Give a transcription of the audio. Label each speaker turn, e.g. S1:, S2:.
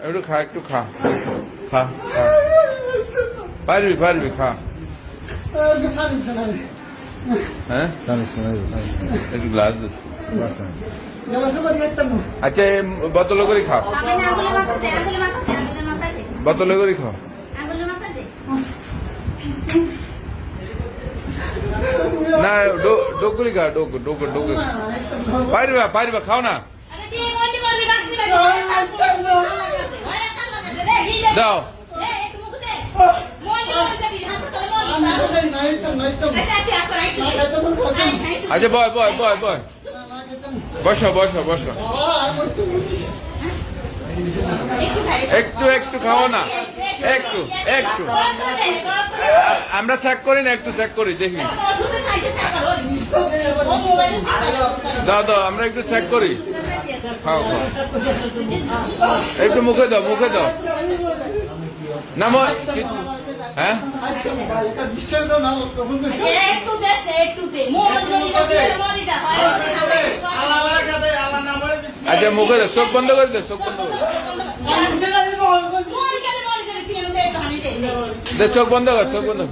S1: একটু খা, একটু খা, খা খা, পারবি পারবি, খা। হ্যাঁ, একটু গ্লাস দিস। আচ্ছা, বোতলে করে খাও, বোতলে করে খাও। না, ডোকুরি খা, ডোকু ডোকু ডোকু। পারবা পারবা, খাও না, দাও। আচ্ছা, বয় বয় বয় বয়, বসো বসো বসো। একটু একটু খাও না, একটু একটু, আমরা চেক করি না, একটু চেক করি, দেখি। দাও দাও, আমরা একটু চেক করি, খাও খাও, একটু মুখে দাও, মুখে দাও। না হ্যাঁ, আচ্ছা মুখে দাও, চোখ বন্ধ করে দাও, চোখ বন্ধ করে দে, চোখ বন্ধ কর, চোখ বন্ধ কর।